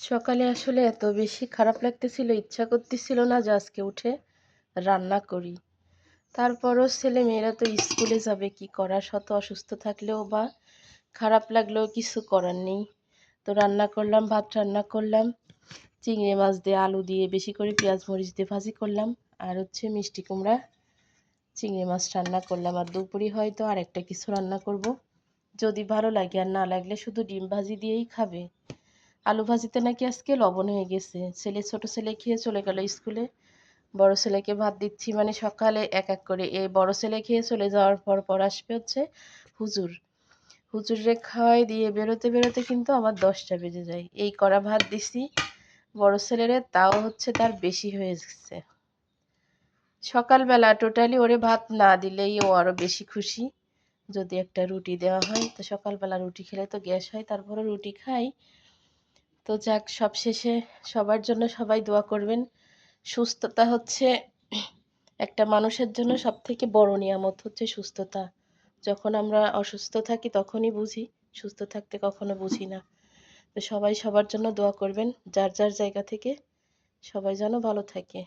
সকালে আসলে এত বেশি খারাপ লাগতেছিল, ইচ্ছা করতেছিল না যে আজকে উঠে রান্না করি। তারপরও ছেলেমেয়েরা তো স্কুলে যাবে, কি করার, শত অসুস্থ থাকলেও বা খারাপ লাগলেও কিছু করার নেই। তো রান্না করলাম, ভাত রান্না করলাম, চিংড়ি মাছ দিয়ে আলু দিয়ে বেশি করে পেঁয়াজ মরিচ দিয়ে ভাজি করলাম, আর হচ্ছে মিষ্টি কুমড়া চিংড়ি মাছ রান্না করলাম। আর দুপুরে হয়তো আর একটা কিছু রান্না করব, যদি ভালো লাগে। আর না লাগলে শুধু ডিম ভাজি দিয়েই খাবে। আলু ভাজিতে নাকি আজকে লবণ হয়ে গেছে। ছোট ছেলে খেয়ে চলে গেল স্কুলে। বড় ছেলেকে ভাত দিচ্ছি, মানে সকালে এক এক করে। এই বড় ছেলে খেয়ে চলে যাওয়ার পর আসবে হচ্ছে হুজুর। হুজুরে খাওয়াই দিয়ে বেরোতে বেরোতে কিন্তু আমার 10টা বেজে যায়। এই কড়া ভাত দিছি বড় ছেলেরে, তাও হচ্ছে তার বেশি হয়ে যাচ্ছে। সকালবেলা টোটালি ওরে ভাত না দিলেই ও আরো বেশি খুশি। যদি একটা রুটি দেওয়া হয়, তো সকালবেলা রুটি খেলে তো গ্যাস হয়, তারপরে রুটি খাই। তো যাক, সবশেষে সবার জন্য সবাই দোয়া করবেন। সুস্থতা হচ্ছে একটা মানুষের জন্য সবথেকে বড় নিয়ামত হচ্ছে সুস্থতা। যখন আমরা অসুস্থ থাকি তখনই বুঝি, সুস্থ থাকতে কখনো বুঝি না। তো সবাই সবার জন্য দোয়া করবেন, যার যার জায়গা থেকে। সবাই যেন ভালো থাকে।